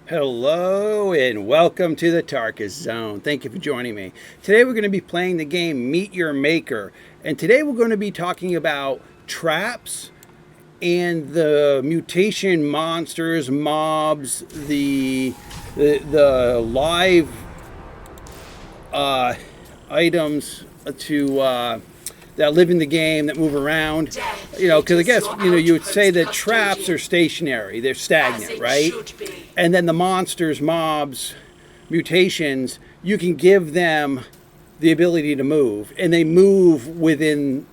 Hello and welcome to the Tarkus Zone. Thank you for joining me. Today we're going to be playing the game Meet Your Maker. And today we're going to be talking about traps and the mutation monsters, mobs, the live items that live in the game, that move around. You know, because I guess, you would say that traps are stationary, they're stagnant, right? And then the monsters, mobs, mutations, you can give them the ability to move, and they move within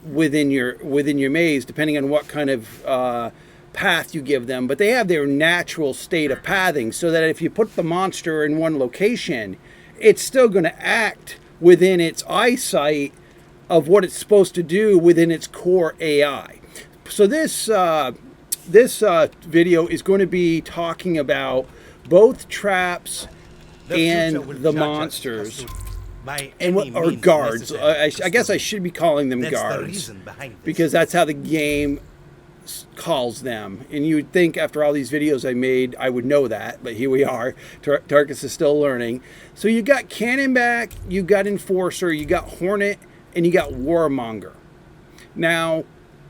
your maze, depending on what kind of path you give them. But they have their natural state of pathing, so that if you put the monster in one location, it's still going to act within its eyesight of what it's supposed to do within its core AI. So this video is going to be talking about both traps and the monsters, and or guards. I guess I should be calling them guards, because that's how the game calls them. And you would think after all these videos I made I would know that, but here we are. Tarkus is still learning. So you got Cannonback, you got Enforcer, you got Hornet, and you got Warmonger. Now,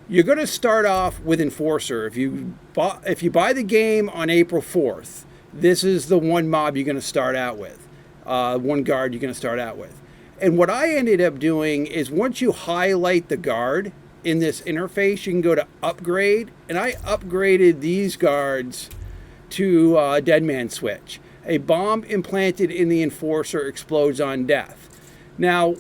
you're going to start off with Enforcer. If you buy the game on April 4th, this is the one mob you're going to start out with. One guard you're going to start out with. And what I ended up doing is once you highlight the guard in this interface, you can go to upgrade. And I upgraded these guards to Dead Man Switch. A bomb implanted in the Enforcer explodes on death. Now,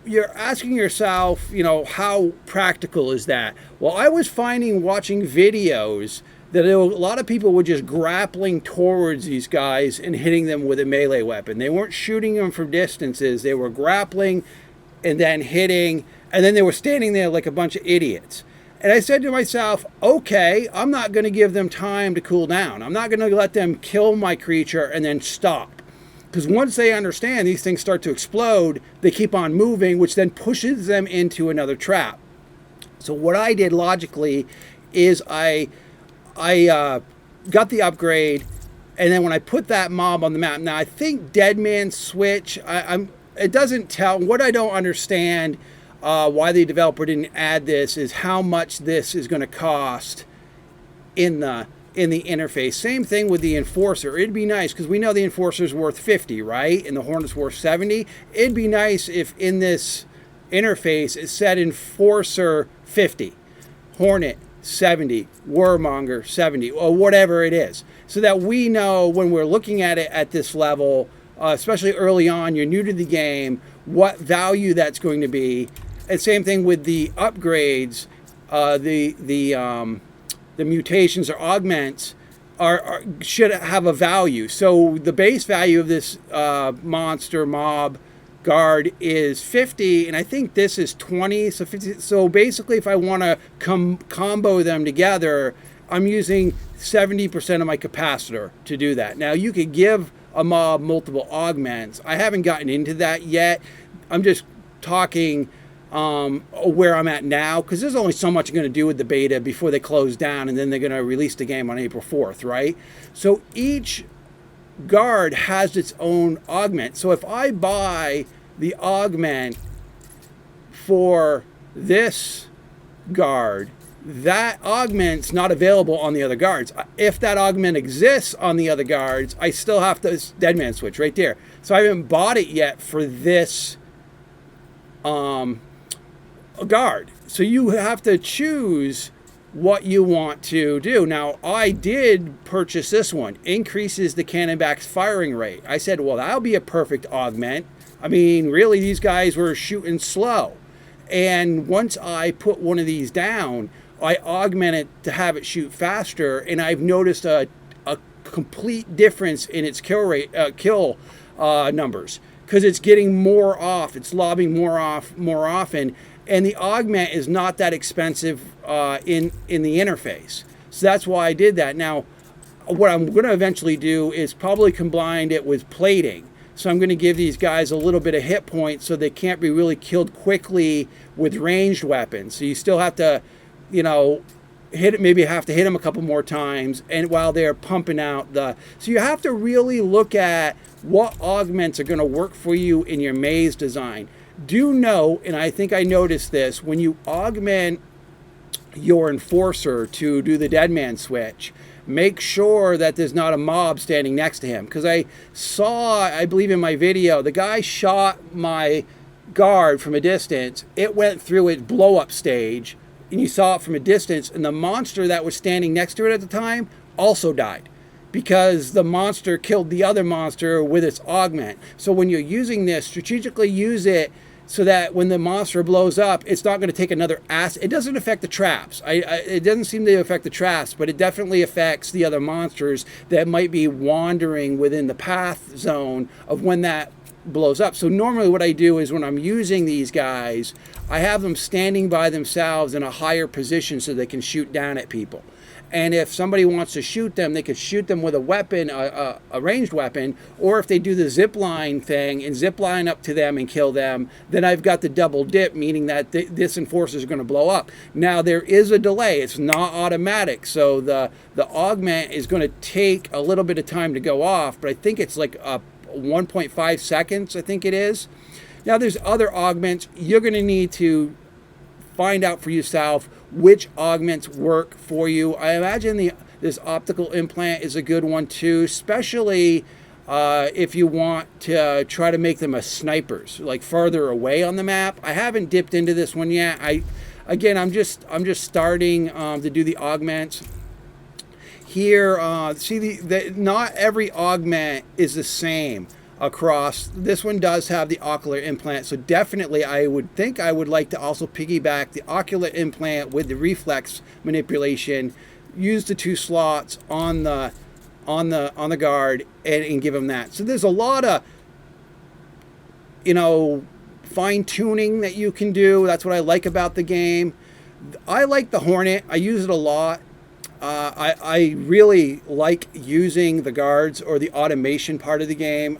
you're asking yourself, how practical is that? Well, I was finding watching videos that a lot of people were just grappling towards these guys and hitting them with a melee weapon. They weren't shooting them from distances. They were grappling and then hitting, and then they were standing there like a bunch of idiots. And I said to myself, okay, I'm not going to give them time to cool down. I'm not going to let them kill my creature and then stop. Because once they understand these things start to explode, they keep on moving, which then pushes them into another trap. So what I did logically is I got the upgrade, and then when I put that mob on the map, now I think Dead Man Switch, it doesn't tell. What I don't understand why the developer didn't add this is how much this is going to cost in the interface. Same thing with the Enforcer. It'd be nice, because we know the Enforcer's worth 50, right? And the Hornet's worth 70. It'd be nice if in this interface it said Enforcer 50, Hornet 70, Warmonger 70, or whatever it is. So that we know when we're looking at it at this level, especially early on, you're new to the game, what value that's going to be. And same thing with the upgrades, the mutations or augments should have a value. So the base value of this monster mob guard is 50, and I think this is 20, so 50. So basically, if I want to combo them together, I'm using 70% of my capacitor to do that. Now, you could give a mob multiple augments. I haven't gotten into that yet. I'm just talking where I'm at now, because there's only so much I'm going to do with the beta before they close down, and then they're going to release the game on April 4th, right? So each guard has its own augment. So if I buy the augment for this guard, that augment's not available on the other guards. If that augment exists on the other guards, I still have to Dead Man Switch right there. So I haven't bought it yet for this a guard. So you have to choose what you want to do. Now, I did purchase this one. Increases the Cannonback's firing rate. I said, well, that'll be a perfect augment. I mean, really, these guys were shooting slow. And once I put one of these down, I augment it to have it shoot faster, and I've noticed a complete difference in its kill rate, numbers, because it's getting more off. It's lobbing more often. And the augment is not that expensive in the interface. So that's why I did that. Now, what I'm going to eventually do is probably combine it with plating. So I'm going to give these guys a little bit of hit points so they can't be really killed quickly with ranged weapons. So you still have to, maybe have to hit them a couple more times, and while they're pumping out so you have to really look at what augments are going to work for you in your maze design. Do know, and I think I noticed this, when you augment your enforcer to do the dead man switch, make sure that there's not a mob standing next to him, because I saw, I believe in my video, the guy shot my guard from a distance. It went through its blow up stage, and you saw it from a distance, and the monster that was standing next to it at the time also died, because the monster killed the other monster with its augment. So when you're using this, strategically use it so that when the monster blows up, it's not going to take another acid. It doesn't affect the traps. It doesn't seem to affect the traps, but it definitely affects the other monsters that might be wandering within the path zone of when that blows up. So normally what I do is when I'm using these guys, I have them standing by themselves in a higher position so they can shoot down at people. And if somebody wants to shoot them, they could shoot them with a weapon, a ranged weapon, or if they do the zip line thing and zip line up to them and kill them, then I've got the double dip, meaning that this enforcer is going to blow up. Now there is a delay; it's not automatic, so the augment is going to take a little bit of time to go off. But I think it's like 1.5 seconds. I think it is. Now there's other augments. You're going to need to find out for yourself which augments work for you. I imagine this optical implant is a good one too, especially if you want to try to make them as snipers, like farther away on the map. I haven't dipped into this one yet. I'm just starting to do the augments. Here, see not every augment is the same across. This one does have the ocular implant, so definitely I would like to also piggyback the ocular implant with the reflex manipulation. Use the 2 slots on the guard and give them that. So there's a lot of fine tuning that you can do. That's what I like about the game. I like the Hornet. I use it a lot. I really like using the guards or the automation part of the game.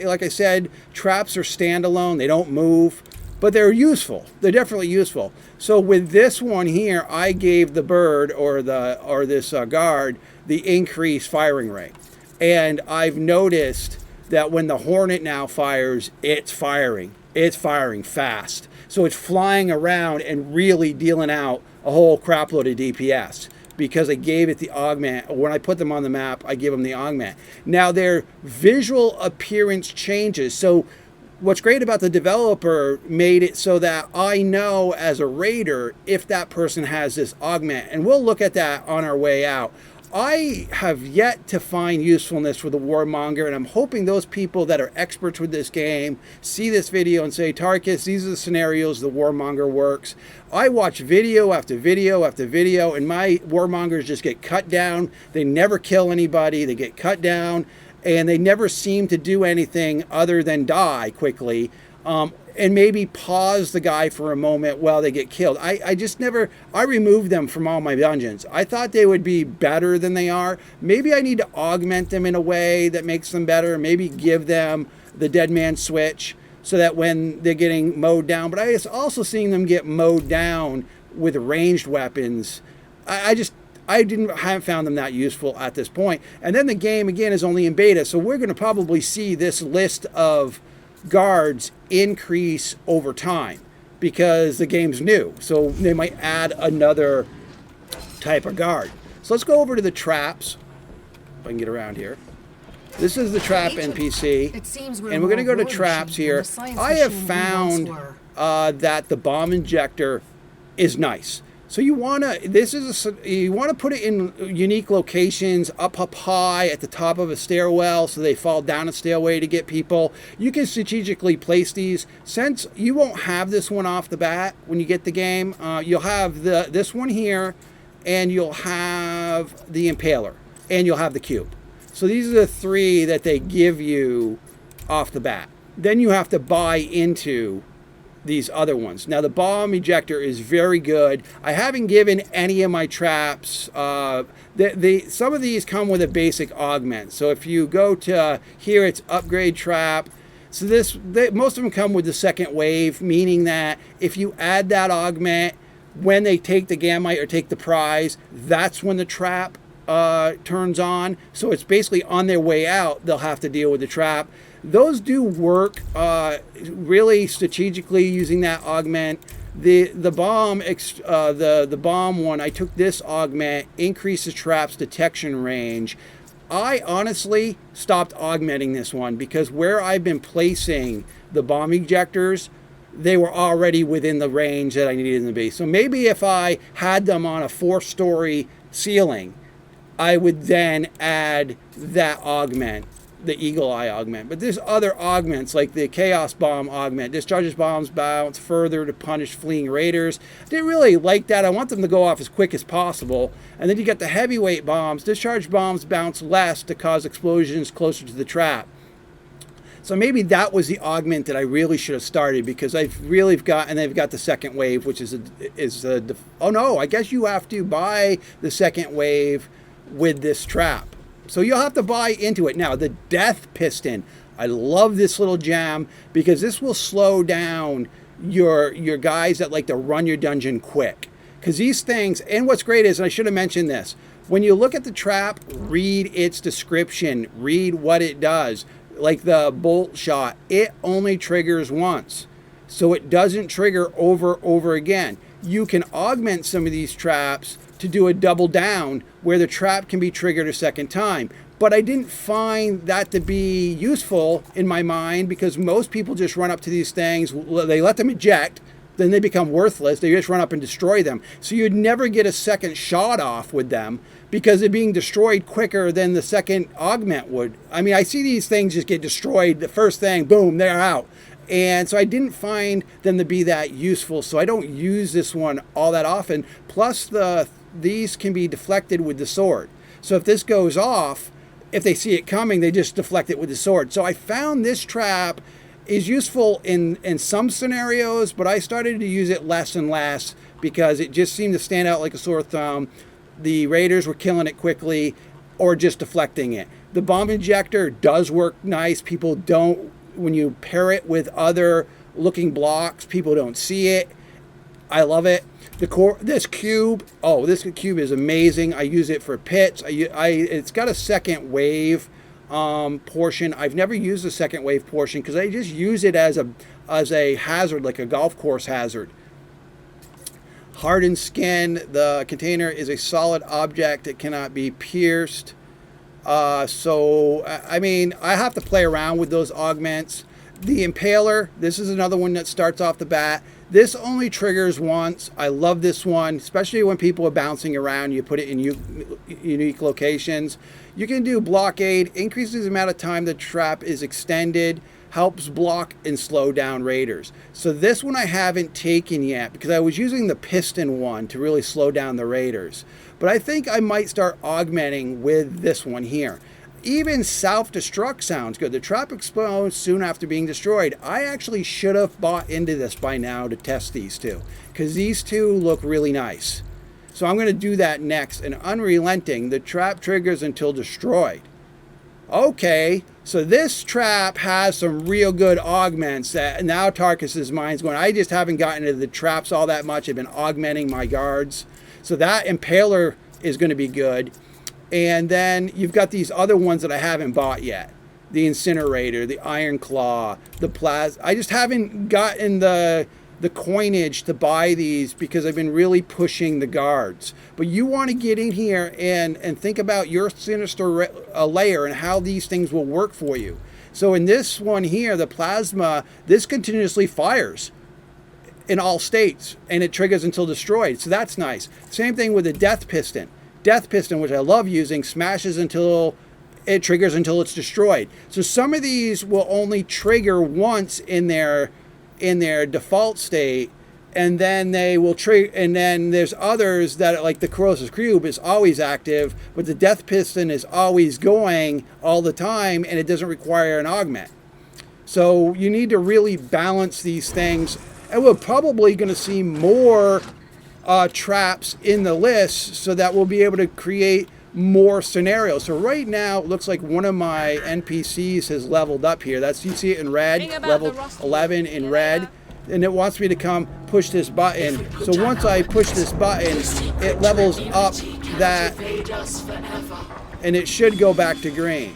Like I said, traps are standalone. They don't move, but they're useful. They're definitely useful. So with this one here, I gave the bird or this guard the increased firing rate. And I've noticed that when the Hornet now fires, it's firing. It's firing fast. So it's flying around and really dealing out a whole crap load of DPS, because I gave it the augment. When I put them on the map, I give them the augment. Now their visual appearance changes. So what's great about the developer made it so that I know as a raider if that person has this augment. And we'll look at that on our way out. I have yet to find usefulness for the Warmonger, and I'm hoping those people that are experts with this game see this video and say, Tarkus, these are the scenarios the Warmonger works. I watch video after video after video, and my Warmongers just get cut down. They never kill anybody. They get cut down, and they never seem to do anything other than die quickly. And maybe pause the guy for a moment while they get killed. I removed them from all my dungeons. I thought they would be better than they are. Maybe I need to augment them in a way that makes them better. Maybe give them the dead man switch so that when they're getting mowed down. But I was also seeing them get mowed down with ranged weapons. I haven't found them that useful at this point. And then the game, again, is only in beta. So we're going to probably see this list of guards increase over time because the game's new, so they might add another type of guard. So let's go over to the traps, if I can get around here. This is the trap NPC, and we're going to go to traps here. I have found that the bomb injector is nice. So you want to put it in unique locations, up high at the top of a stairwell so they fall down a stairway to get people. You can strategically place these. Since you won't have this one off the bat when you get the game, you'll have this one here, and you'll have the impaler, and you'll have the cube. So these are the 3 that they give you off the bat. Then you have to buy into these other ones. Now the bomb ejector is very good. I haven't given any of my traps. Some of these come with a basic augment. So if you go to here, it's upgrade trap. So most of them come with the second wave, meaning that if you add that augment, when they take the Genmat or take the prize, that's when the trap turns on. So it's basically on their way out, they'll have to deal with the trap. Those do work really strategically using that augment. The bomb the bomb one, I took this augment, increases traps detection range. I honestly stopped augmenting this one because where I've been placing the bomb ejectors, they were already within the range that I needed them to be. So maybe if I had them on a 4-story ceiling, I would then add that augment, the Eagle Eye augment. But there's other augments like the Chaos Bomb augment. Discharges bombs bounce further to punish fleeing raiders. I didn't really like that. I want them to go off as quick as possible. And then you got the heavyweight bombs. Discharge bombs bounce less to cause explosions closer to the trap. So maybe that was the augment that I really should have started, because I've really got, and they've got the second wave, which is oh no, I guess you have to buy the second wave with this trap. So you'll have to buy into it. Now, the death piston, I love this little gem because this will slow down your guys that like to run your dungeon quick. Because these things, and what's great is, and I should have mentioned this, when you look at the trap, read its description, read what it does. Like the bolt shot, it only triggers once. So it doesn't trigger over again. You can augment some of these traps to do a double down where the trap can be triggered a second time. But I didn't find that to be useful in my mind, because most people just run up to these things, they let them eject, then they become worthless. They just run up and destroy them. So you'd never get a second shot off with them because they're being destroyed quicker than the second augment would. I mean, I see these things just get destroyed. The first thing, boom, they're out. And so I didn't find them to be that useful. So I don't use this one all that often. Plus, these can be deflected with the sword. So if this goes off, if they see it coming, they just deflect it with the sword. So I found this trap is useful in some scenarios, but I started to use it less and less because it just seemed to stand out like a sore thumb. The raiders were killing it quickly or just deflecting it. The bomb ejector does work nice. People don't, when you pair it with other looking blocks, people don't see it. I love it. This cube, this cube is amazing. I use it for pits. It's got a second wave portion. I've never used the second wave portion because I just use it as a hazard, like a golf course hazard. Hardened skin. The container is a solid object. It cannot be pierced. So I mean, I have to play around with those augments. The impaler, this is another one that starts off the bat. This only triggers once. I love this one, especially when people are bouncing around. You put it in unique locations. You can do blockade, increases the amount of time the trap is extended, helps block and slow down raiders. So this one I haven't taken yet because I was using the piston one to really slow down the raiders. But I think I might start augmenting with this one here. Even self-destruct sounds good. The trap explodes soon after being destroyed. I actually should have bought into this by now to test these two, because these two look really nice. So I'm going to do that next. And unrelenting, the trap triggers until destroyed. Okay, so this trap has some real good augments that now Tarkus's mind's going, I just haven't gotten into the traps all that much. I've been augmenting my guards. So that impaler is going to be good. And then you've got these other ones that I haven't bought yet. The incinerator, the iron claw, the plasma. I just haven't gotten the coinage to buy these because I've been really pushing the guards. But you want to get in here and think about your sinister layer and how these things will work for you. So in this one here, the plasma, this continuously fires in all states and it triggers until destroyed. So that's nice. Same thing with the death piston. Death piston, which I love using, smashes until it triggers until it's destroyed. So some of these will only trigger once in their default state, and then they will trigger. And then there's others that, like the Corrosive cube, is always active, but the death piston is always going all the time, and it doesn't require an augment. So you need to really balance these things, and we're probably going to see more traps in the list so that we'll be able to create more scenarios. So right now it looks like one of my NPCs has leveled up here. That's, you see it in red, level 11 in red. and it wants me to come push this button. So once I push this button, it levels up that, and it should go back to green.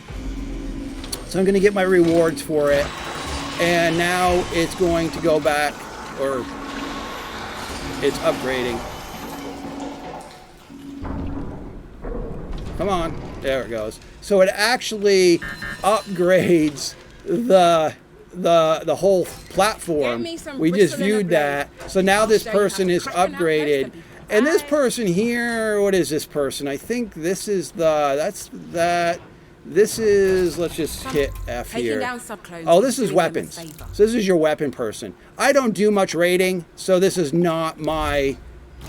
So I'm going to get my rewards for it, and now it's going to go back, or it's upgrading. Come on, there it goes. So it actually upgrades the whole platform. We just viewed that. So now this person is upgraded. And this person here, what is this person? I think this is this is, let's just hit F here. Oh, this is weapons. So this is your weapon person. I don't do much raiding, so this is not my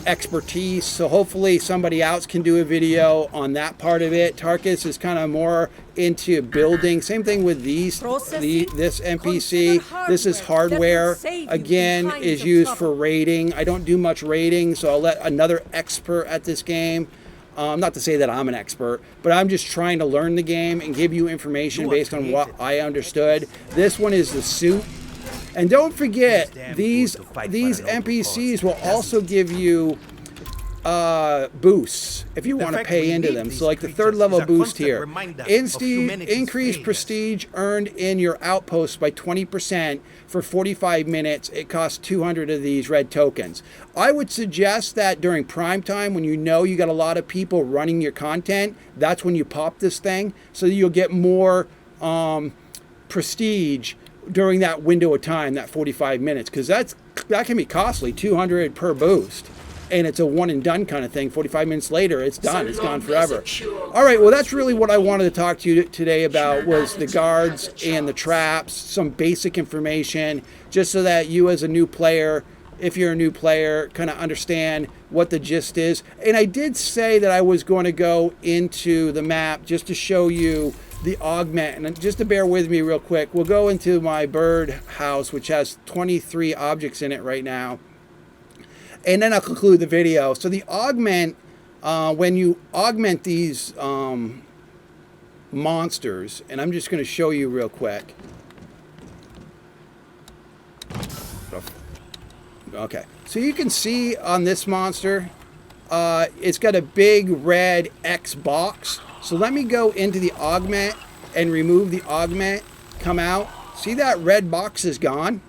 expertise. So hopefully somebody else can do a video on that part of it. Tarkus is kind of more into building. Same thing with this NPC. This is hardware. Again, is used for raiding. I don't do much raiding, so I'll let another expert at this game. Not to say that I'm an expert, but I'm just trying to learn the game and give you information based on what I understood. This one is the suit. And don't forget, these NPCs will also give you boosts if you want to pay into them. So like the 3rd level boost here. Increase prestige earned in your outposts by 20% for 45 minutes. It costs 200 of these red tokens. I would suggest that during prime time, when you know you got a lot of people running your content, that's when you pop this thing, so you'll get more prestige during that window of time, that 45 minutes, because that can be costly, 200 per boost, and it's a one and done kind of thing. 45 minutes later, it's done. It's gone forever. All right, well, that's really what I wanted to talk to you today about, was the guards and the traps, some basic information, just so that you as a new player, if you're a new player, kind of understand what the gist is. And I did say that I was going to go into the map just to show you the augment, and just to bear with me real quick, we'll go into my bird house, which has 23 objects in it right now, and then I'll conclude the video. So the augment, when you augment these monsters, and I'm just going to show you real quick. Okay, so you can see on this monster, it's got a big red X box. So let me go into the augment and remove the augment, come out. See that red box is gone?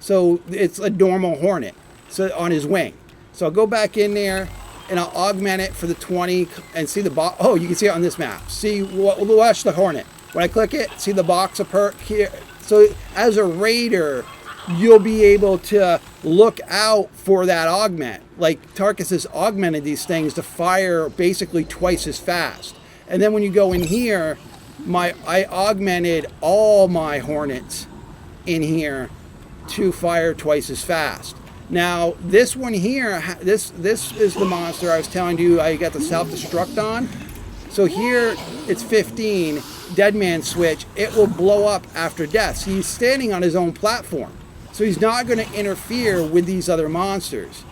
So it's a normal Hornet, so on his wing. So I'll go back in there and I'll augment it for the 20 and see the box. Oh, you can see it on this map. See, watch the Hornet. When I click it, see the box of perk here. So as a raider, you'll be able to look out for that augment. Like Tarkus has augmented these things to fire basically twice as fast. And then when you go in here, I augmented all my Hornets in here to fire twice as fast. Now this one here, this is the monster I was telling you I got the self-destruct on. So here it's 15, dead man switch, it will blow up after death. So he's standing on his own platform. So he's not going to interfere with these other monsters.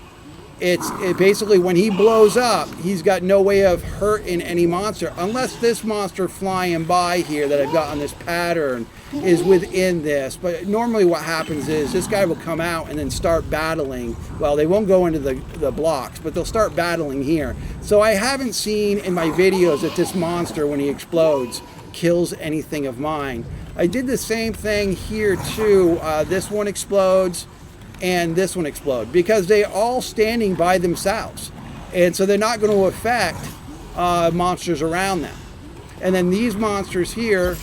It basically, when he blows up, he's got no way of hurting any monster, unless this monster flying by here that I've got on this pattern is within this. But normally what happens is this guy will come out and then start battling. Well, they won't go into the blocks, but they'll start battling here. So I haven't seen in my videos that this monster, when he explodes, kills anything of mine. I did the same thing here too. This one explodes and this one explodes because they're all standing by themselves, and so they're not going to affect monsters around them. And then these monsters here,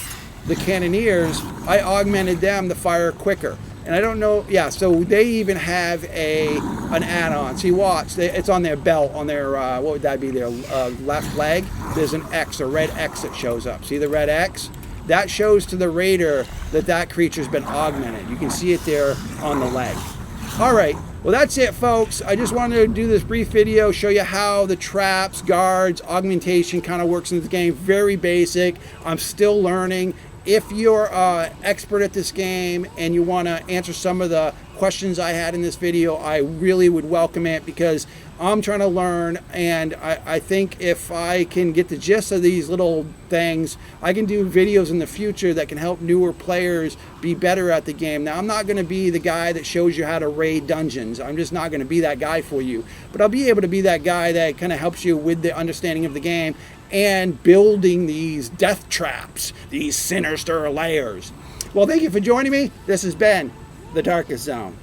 the cannoneers, I augmented them to fire quicker. And I don't know, yeah, so they even have an add-on. See, watch, it's on their belt, on their, what would that be, their left leg. There's an X, a red X that shows up. See the red X? That shows to the raider that creature's been augmented. You can see it there on the leg. All right, well, that's it, folks. I just wanted to do this brief video, show you how the traps, guards, augmentation kind of works in the game. Very basic. I'm still learning. If you're an expert at this game and you want to answer some of the questions I had in this video, I really would welcome it, because I'm trying to learn, and I think if I can get the gist of these little things, I can do videos in the future that can help newer players be better at the game. Now, I'm not going to be the guy that shows you how to raid dungeons. I'm just not going to be that guy for you. But I'll be able to be that guy that kind of helps you with the understanding of the game and building these death traps, these sinister layers. Well, thank you for joining me. This has been The Darkest Zone.